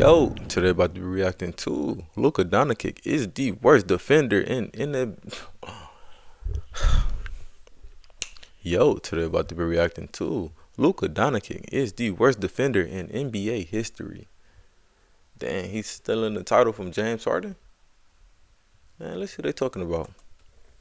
Yo, today about to be reacting to Luka Doncic is the worst defender in the. Yo, today about to be reacting to Luka Doncic is the worst defender in NBA history. Dang, he's stealing the title from James Harden. Man, let's see what they're talking about.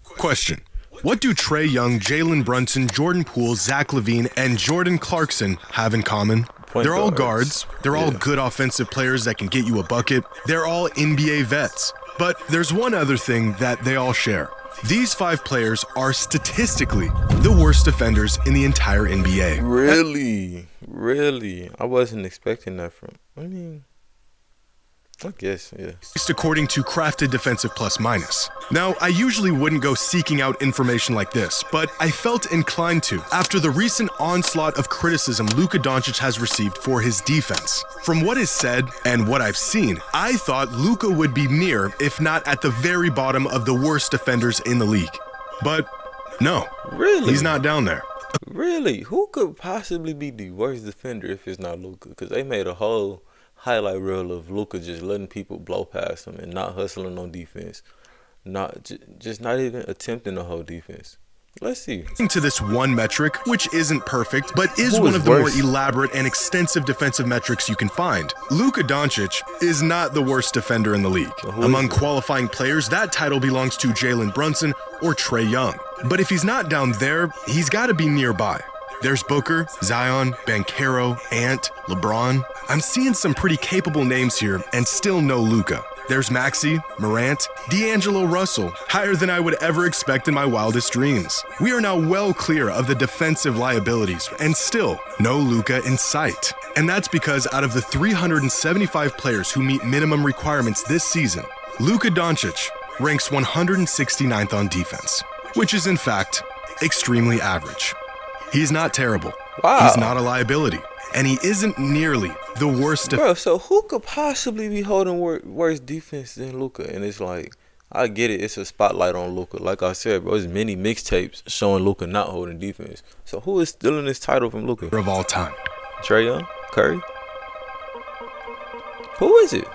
Question. What do Trae Young, Jalen Brunson, Jordan Poole, Zach LaVine, and Jordan Clarkson have in common? They're all guards. They're all good offensive players that can get you a bucket. They're all NBA vets. But there's one other thing that they all share. These 5 players are statistically the worst defenders in the entire NBA. Really? I wasn't expecting that from. I guess, yeah. According to Crafted Defensive Plus Minus. Now, I usually wouldn't go seeking out information like this, but I felt inclined to after the recent onslaught of criticism Luka Doncic has received for his defense. From what is said and what I've seen, I thought Luka would be near, if not at the very bottom of the worst defenders in the league. But no, he's not down there. Really? Who could possibly be the worst defender if it's not Luka? Because they made a whole highlight reel of Luka just letting people blow past him and not hustling on defense, not even attempting to hold defense. Let's see. To this one metric, which isn't perfect, but is one of the more elaborate and extensive defensive metrics you can find. Luka Doncic is not the worst defender in the league. Among qualifying players, that title belongs to Jalen Brunson or Trae Young. But if he's not down there, he's got to be nearby. There's Booker, Zion, Banchero, Ant, LeBron. I'm seeing some pretty capable names here and still no Luka. There's Maxey, Morant, D'Angelo Russell, higher than I would ever expect in my wildest dreams. We are now well clear of the defensive liabilities and still no Luka in sight. And that's because out of the 375 players who meet minimum requirements this season, Luka Doncic ranks 169th on defense, which is in fact extremely average. He's not terrible. Wow. He's not a liability. And he isn't nearly the worst. Bro, so who could possibly be holding worse defense than Luka? And it's like, I get it. It's a spotlight on Luka. Like I said, bro, there's many mixtapes showing Luka not holding defense. So who is stealing this title from Luka? Of all time. Trae Young? Curry? Who is it?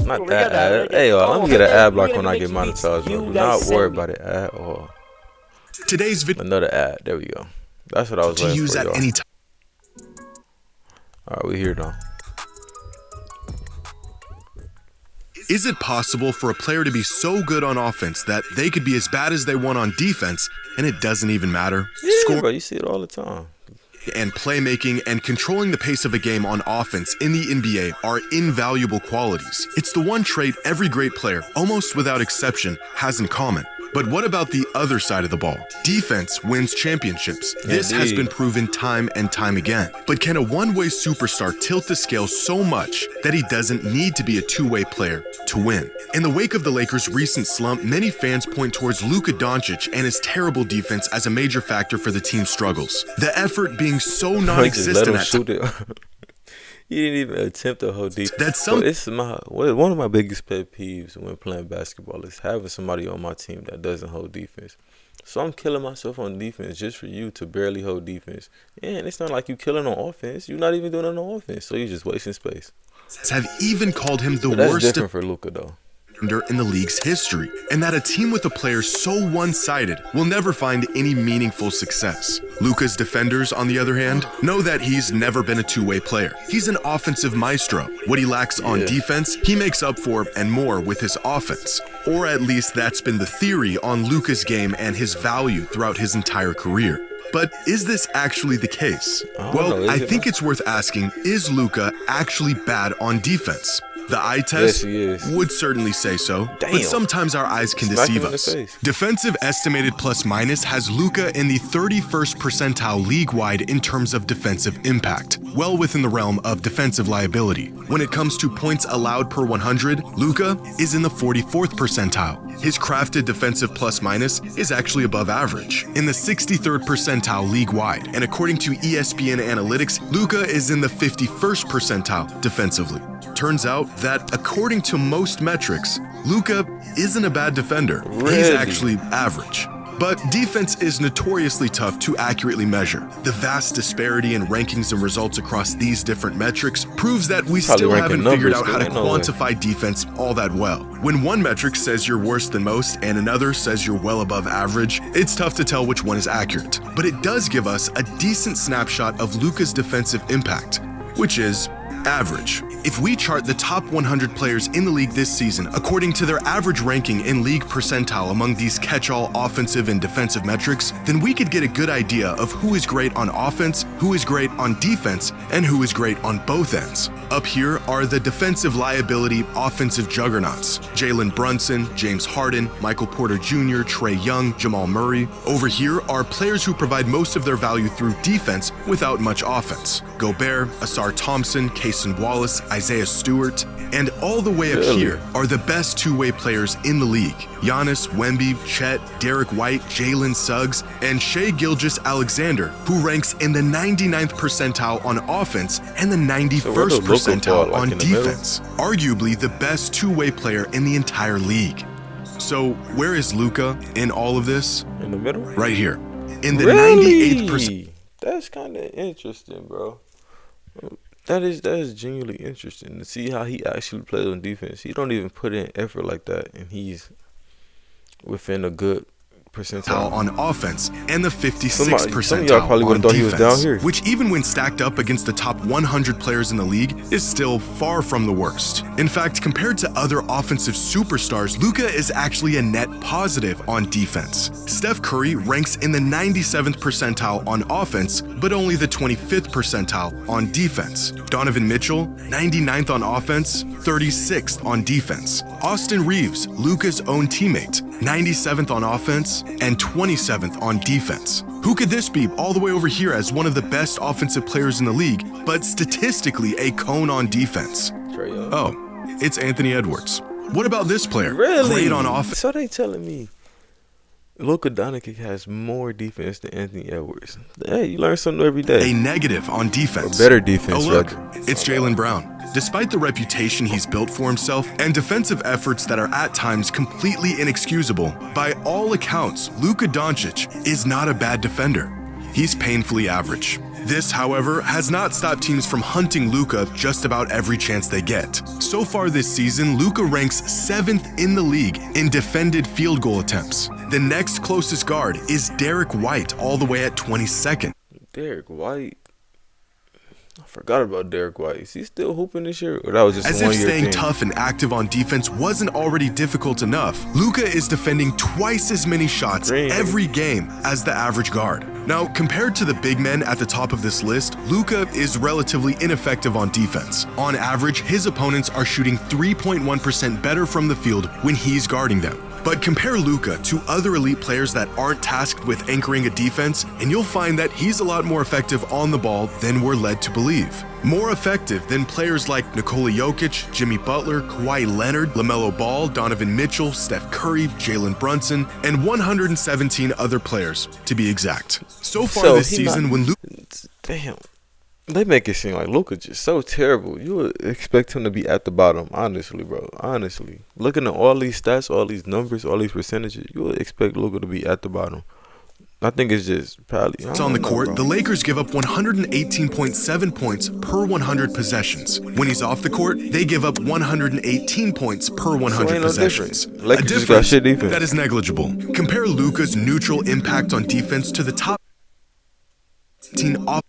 Not that ad. Hey, let me get an ad block when I get monetized. Bro. Do not worry about it at all. Today's video. Another ad. There we go. That's what I was to use for, at y'all. any time. All right, we here now. Is it possible for a player to be so good on offense that they could be as bad as they want on defense and it doesn't even matter? Yeah, bro, you see it all the time. And playmaking and controlling the pace of a game on offense in the NBA are invaluable qualities. It's the one trait every great player, almost without exception, has in common. But what about the other side of the ball? Defense wins championships. This has been proven time and time again. But can a one-way superstar tilt the scale so much that he doesn't need to be a two-way player to win? In the wake of the Lakers' recent slump, many fans point towards Luka Doncic and his terrible defense as a major factor for the team's struggles. The effort being so non-existent at times. He didn't even attempt to hold deep. It's one of my biggest pet peeves when playing basketball is having somebody on my team that doesn't hold defense. So I'm killing myself on defense just for you to barely hold defense. And it's not like you killing on offense. You're not even doing it on offense. So you're just wasting space. Have even called him the That's worst different for Luka though. In the league's history, and that a team with a player so one-sided will never find any meaningful success. Luka's defenders, on the other hand, know that he's never been a two-way player. He's an offensive maestro. What he lacks on defense, he makes up for and more with his offense. Or at least that's been the theory on Luka's game and his value throughout his entire career. But is this actually the case? Well, I think it's worth asking, is Luka actually bad on defense? The eye test would certainly say so, but sometimes our eyes can deceive us. Defensive estimated plus minus has Luka in the 31st percentile league-wide in terms of defensive impact, well within the realm of defensive liability. When it comes to points allowed per 100, Luka is in the 44th percentile. His crafted defensive plus minus is actually above average, in the 63rd percentile league-wide, and according to ESPN Analytics, Luka is in the 51st percentile defensively. Turns out that, according to most metrics, Luka isn't a bad defender. He's actually average. But defense is notoriously tough to accurately measure. The vast disparity in rankings and results across these different metrics proves that we still haven't figured out how to quantify defense all that well. When one metric says you're worse than most and another says you're well above average, it's tough to tell which one is accurate. But it does give us a decent snapshot of Luka's defensive impact, which is average. If we chart the top 100 players in the league this season according to their average ranking in league percentile among these catch-all offensive and defensive metrics, then we could get a good idea of who is great on offense, who is great on defense, and who is great on both ends. Up here are the defensive liability offensive juggernauts: Jalen Brunson, James Harden, Michael Porter Jr., Trae Young, Jamal Murray. Over here are players who provide most of their value through defense without much offense: Gobert, Asar Thompson, Cason Wallace, Isaiah Stewart. And all the way up here are the best two-way players in the league: Giannis, Wemby, Chet, Derek White, Jalen Suggs, and Shai Gilgeous-Alexander, who ranks in the 99th percentile on offense and the 91st percentile on defense. Arguably the best two-way player in the entire league. So where is Luka in all of this? In the middle? Right here. In the 98th percentile. That's kind of interesting, bro. That is genuinely interesting to see how he actually plays on defense. He don't even put in effort like that, and he's within a good percentile on offense and the 56th percentile some of y'all probably on thought defense, he was down here. Which even when stacked up against the top 100 players in the league is still far from the worst. In fact, compared to other offensive superstars, Luka is actually a net positive on defense. Steph Curry ranks in the 97th percentile on offense, but only the 25th percentile on defense. Donovan Mitchell, 99th on offense, 36th on defense. Austin Reeves, Luka's own teammate, 97th on offense and 27th on defense. Who could this be all the way over here as one of the best offensive players in the league, but statistically a cone on defense? Oh, it's Anthony Edwards. What about this player? Really? Great on offense. So they telling me Luka Doncic has more defense than Anthony Edwards. Hey, you learn something every day. A negative on defense. A better defense. Oh look, it's Jaylen Brown. Despite the reputation he's built for himself and defensive efforts that are at times completely inexcusable, by all accounts, Luka Doncic is not a bad defender. He's painfully average. This, however, has not stopped teams from hunting Luka just about every chance they get. So far this season, Luka ranks 7th in the league in defended field goal attempts. The next closest guard is Derek White, all the way at 22nd. Derek White? I forgot about Derek White. Is he still hooping this year? Or that was just As a if one-year staying thing? tough and active on defense wasn't already difficult enough, Luka is defending twice as many shots every game as the average guard. Now, compared to the big men at the top of this list, Luka is relatively ineffective on defense. On average, his opponents are shooting 3.1% better from the field when he's guarding them. But compare Luka to other elite players that aren't tasked with anchoring a defense, and you'll find that he's a lot more effective on the ball than we're led to believe. More effective than players like Nikola Jokic, Jimmy Butler, Kawhi Leonard, LaMelo Ball, Donovan Mitchell, Steph Curry, Jalen Brunson, and 117 other players, to be exact. So far this season, when Luka... Damn. They make it seem like Luka just so terrible. You would expect him to be at the bottom, honestly, bro. Honestly. Looking at all these stats, all these numbers, all these percentages, you would expect Luka to be at the bottom. I think it's just probably... It's on the court, the Lakers give up 118.7 points per 100 possessions. When he's off the court, they give up 118 points per 100 possessions. A difference that is negligible. Compare Luka's neutral impact on defense to the top 18 offensive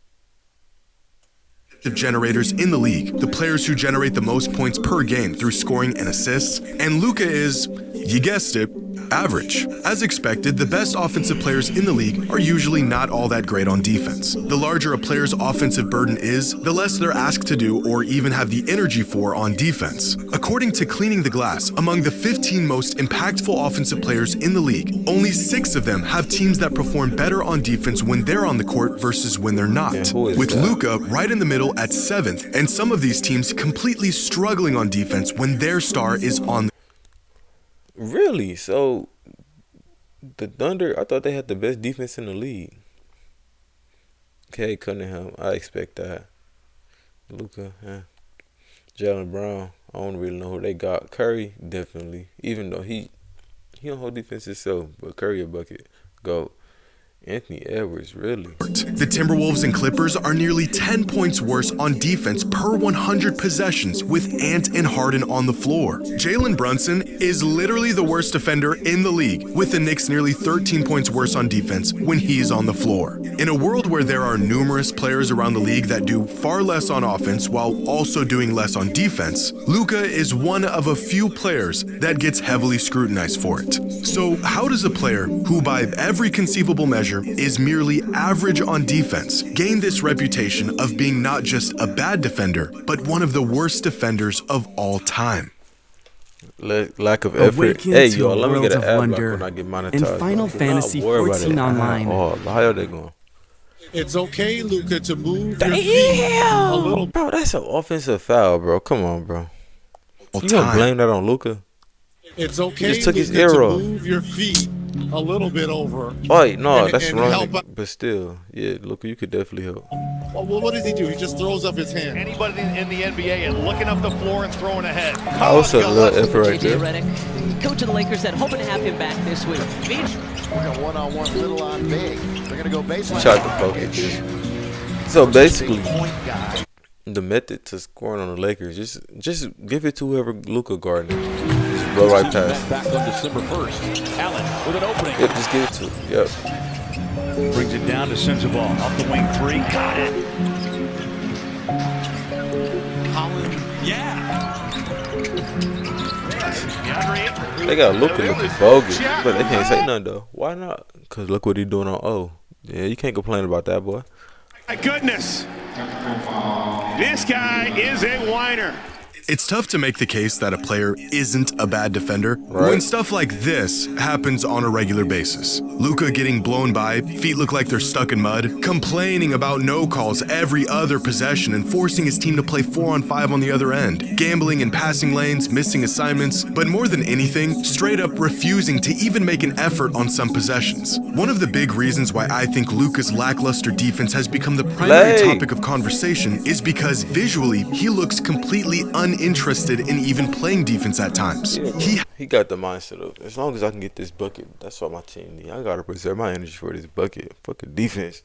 generators in the league, the players who generate the most points per game through scoring and assists, and Luka is, you guessed it, average. As expected, the best offensive players in the league are usually not all that great on defense. The larger a player's offensive burden is, the less they're asked to do or even have the energy for on defense. According to Cleaning the Glass, among the 15 most impactful offensive players in the league, only 6 of them have teams that perform better on defense when they're on the court versus when they're not. With Luka right in the middle at 7th, and some of these teams completely struggling on defense when their star is on the... Really? So, the Thunder, I thought they had the best defense in the league. Okay, Cunningham, I expect that. Luka, Jaylen Brown, I don't really know who they got. Curry, definitely. Even though he don't hold defense himself, but Curry a bucket. Go. Anthony Edwards, really? The Timberwolves and Clippers are nearly 10 points worse on defense per 100 possessions with Ant and Harden on the floor. Jalen Brunson is literally the worst defender in the league, with the Knicks nearly 13 points worse on defense when he's on the floor. In a world where there are numerous players around the league that do far less on offense while also doing less on defense, Luka is one of a few players that gets heavily scrutinized for it. So how does a player who by every conceivable measure is merely average on defense gain this reputation of being not just a bad defender, but one of the worst defenders of all time? Lack of effort. Hey, yo, let me get an ad block when I get monetized. In Final Fantasy 14 Online. Oh, how are they going? It's okay, Luka, to move your feet a little. Bro, that's an offensive foul, bro. Come on, bro. You gonna blame that on Luka? It's okay, He just took his Luka, ear to off. move your feet a little bit over. Oh, wait, no, that's and wrong. help out. But still, yeah, Luka, you could definitely help. Well, what does he do? He just throws up his hand. Anybody in the NBA and looking up the floor and throwing ahead. I also a little effort right JJ there. Redick, coach of the Lakers, said hoping to have him back this week. We're going one-on-one, little on big. They're going to go baseline. Tried to focus. So basically, the method to scoring on the Lakers, just give it to whoever Luka guarding. Just blow right past. Back on December 1st. Allen with an opening. Yep, just give it to him. Yep. Brings it down to sends the ball. Off the wing three. Got it. Holland. Yeah. They got Luka looking bogus, but they can't say nothing though. Why not? Cause look what he doing on O. Yeah, you can't complain about that, boy. My goodness. This guy is a whiner. It's tough to make the case that a player isn't a bad defender when stuff like this happens on a regular basis. Luka getting blown by, feet look like they're stuck in mud, complaining about no calls every other possession and forcing his team to play 4-on-5 on the other end, gambling in passing lanes, missing assignments, but more than anything, straight up refusing to even make an effort on some possessions. One of the big reasons why I think Luka's lackluster defense has become the primary topic of conversation is because visually he looks completely uninterested in even playing defense at times. He got the mindset of, as long as I can get this bucket, that's what my team need. I gotta preserve my energy for this bucket. Fucking defense.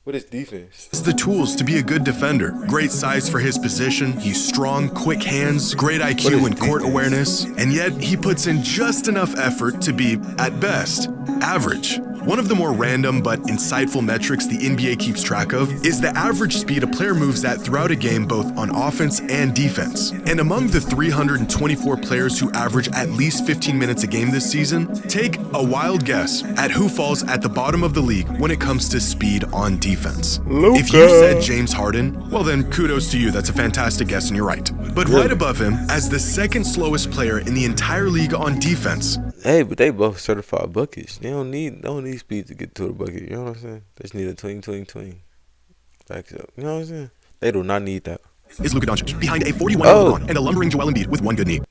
What is defense? Has the tools to be a good defender. Great size for his position. He's strong, quick hands, great IQ and court awareness, and yet he puts in just enough effort to be, at best, average. One of the more random but insightful metrics the NBA keeps track of is the average speed a player moves at throughout a game, both on offense and defense. And among the 324 players who average at least 15 minutes a game this season, take a wild guess at who falls at the bottom of the league when it comes to speed on defense. Luka. If you said James Harden, well then kudos to you, that's a fantastic guess and you're right. But right above him, as the second slowest player in the entire league on defense. Hey, but they both certified buckets. They don't need speed to get to the bucket. You know what I'm saying? They just need a twing. Backs up. You know what I'm saying? They do not need that. Is Luka Doncic behind a 41-year-old LeBron and a lumbering Joel Embiid with one good knee.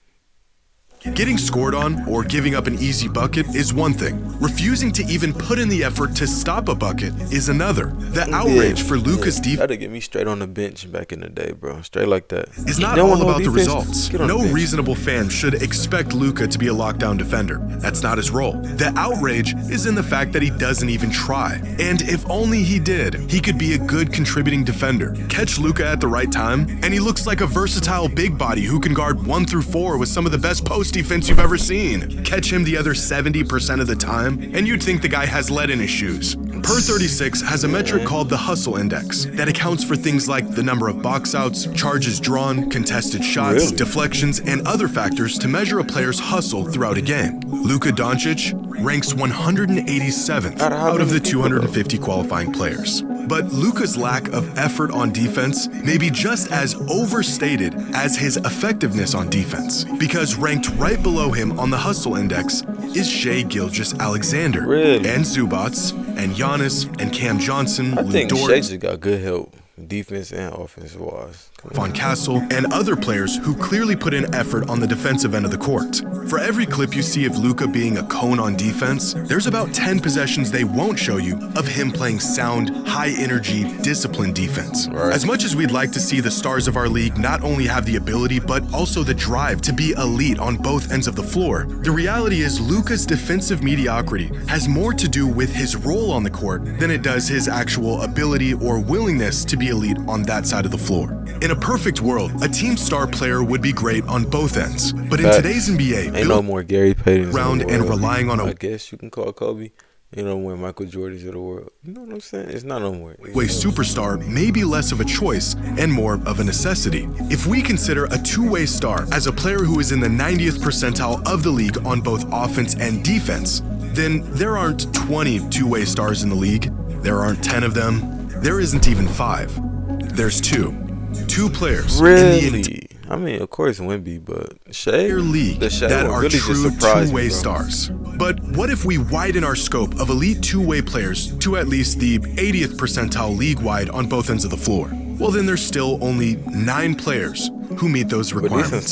Getting scored on or giving up an easy bucket is one thing. Refusing to even put in the effort to stop a bucket is another. The outrage for Luka's defense. That'd get me straight on the bench back in the day, bro. Straight like that. Is not all about the results. No reasonable fan should expect Luka to be a lockdown defender. That's not his role. The outrage is in the fact that he doesn't even try. And if only he did, he could be a good contributing defender. Catch Luka at the right time, and he looks like a versatile big body who can guard 1 through 4 with some of the best post defense you've ever seen. Catch him the other 70% of the time, and you'd think the guy has lead in his shoes. Per 36 has a metric called the hustle index that accounts for things like the number of box outs, charges drawn, contested shots, deflections, and other factors to measure a player's hustle throughout a game. Luka Doncic ranks 187th out of the 250 qualifying players. But Luka's lack of effort on defense may be just as overstated as his effectiveness on defense, because ranked right below him on the hustle index is Shai Gilgeous-Alexander and Zubats and Giannis and Cam Johnson, I think Shai just got good help, defense and offense wise. Von Castle, and other players who clearly put in effort on the defensive end of the court. For every clip you see of Luka being a cone on defense, there's about 10 possessions they won't show you of him playing sound, high-energy, disciplined defense. Right. As much as we'd like to see the stars of our league not only have the ability, but also the drive to be elite on both ends of the floor, the reality is Luka's defensive mediocrity has more to do with his role on the court than it does his actual ability or willingness to be elite on that side of the floor. In a perfect world, a team star player would be great on both ends, but in today's NBA, ain't no more Gary Paytons around and relying on I guess you can call Kobe. You know, more Michael Jordans of the world. You know what I'm saying? It's not no more. Way superstar may be less of a choice and more of a necessity. If we consider a two-way star as a player who is in the 90th percentile of the league on both offense and defense, then there aren't 20 two-way stars in the league. There aren't 10 of them. There isn't even 5. There's 2. 2 players in the I mean, of course, Wemby, but Shea, league that are really true two-way stars. But what if we widen our scope of elite two-way players to at least the 80th percentile league-wide on both ends of the floor? Well, then there's still only 9 players who meet those requirements.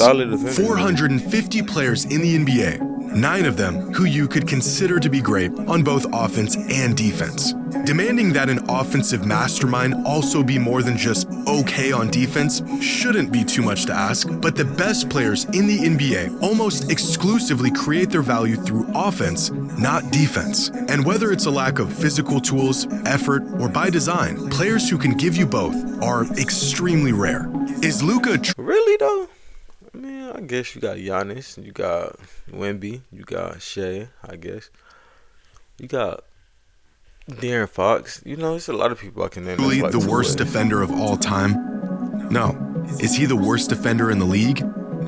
450 players in the NBA. 9 of them who you could consider to be great on both offense and defense. Demanding that an offensive mastermind also be more than just okay on defense shouldn't be too much to ask, but the best players in the NBA almost exclusively create their value through offense, not defense. And whether it's a lack of physical tools, effort, or by design, players who can give you both are extremely rare. Is Luka really though? I mean, I guess you got Giannis, you got Wemby, you got Shea, I guess. You got De'Aaron Fox. You know, it's a lot of people I can name. Really the worst defender of all time? No. Is he the worst defender in the league?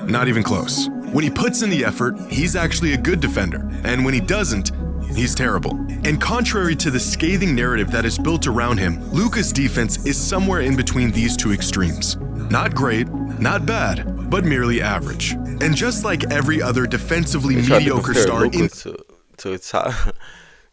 Not even close. When he puts in the effort, he's actually a good defender. And when he doesn't, he's terrible. And contrary to the scathing narrative that is built around him, Luka's defense is somewhere in between these two extremes. Not great, not bad, but merely average. And just like every other defensively mediocre star in to top,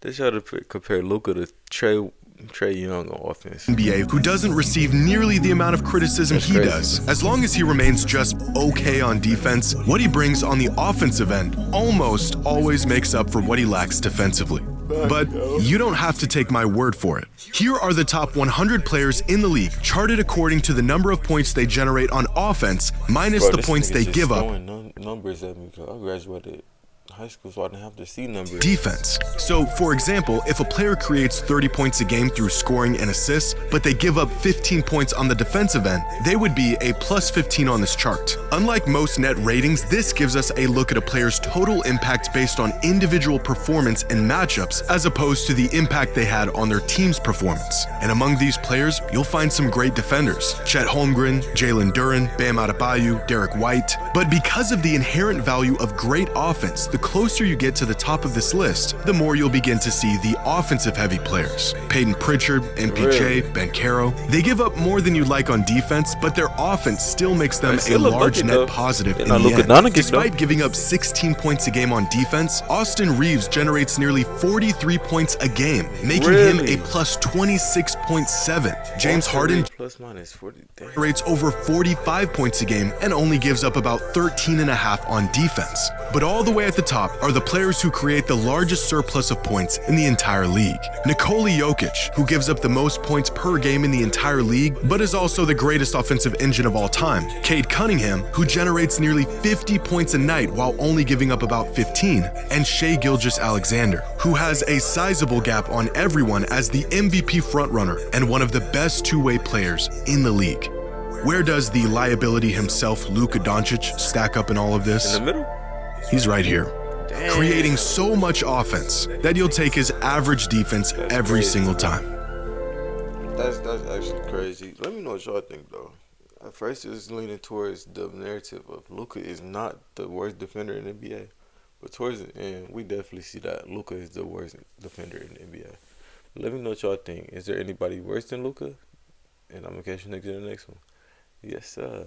they try to compare Luka to Trey Young on offense. NBA, who doesn't receive nearly the amount of criticism he does. As long as he remains just okay on defense, what he brings on the offensive end almost always makes up for what he lacks defensively. But you don't have to take my word for it. Here are the top 100 players in the league, charted according to the number of points they generate on offense, minus the points they give up. Numbers at me, I graduated high school, so I didn't have to see numbers. Defense. So, for example, if a player creates 30 points a game through scoring and assists, but they give up 15 points on the defensive end, they would be a plus 15 on this chart. Unlike most net ratings, this gives us a look at a player's total impact based on individual performance and matchups, as opposed to the impact they had on their team's performance. And among these players, you'll find some great defenders. Chet Holmgren, Jalen Duren, Bam Adebayo, Derek White. But because of the inherent value of great offense, the closer you get to the top of this list, the more you'll begin to see the offensive-heavy players. Peyton Pritchard, MPJ, Ben Caro. They give up more than you'd like on defense, but their offense still makes them a large net positive in the end. Despite giving up 16 points a game on defense, Austin Reeves generates nearly 43 points a game, making him a plus 26.7. James Harden generates over 45 points a game and only gives up about 13.5 on defense. But all the way at the top are the players who create the largest surplus of points in the entire league. Nikola Jokic, who gives up the most points per game in the entire league, but is also the greatest offensive engine of all time. Cade Cunningham, who generates nearly 50 points a night while only giving up about 15. And Shai Gilgeous-Alexander, who has a sizable gap on everyone as the MVP frontrunner and one of the best two-way players in the league. Where does the liability himself, Luka Doncic, stack up in all of this? In the middle? He's right here. Damn. Creating so much offense that you'll take his average defense every single time. That's actually crazy. Let me know what y'all think, though. At first, it's leaning towards the narrative of Luka is not the worst defender in the NBA. But towards the end, we definitely see that Luka is the worst defender in the NBA. But let me know what y'all think. Is there anybody worse than Luka? And I'm going to catch you niggas in the next one. Yes, sir.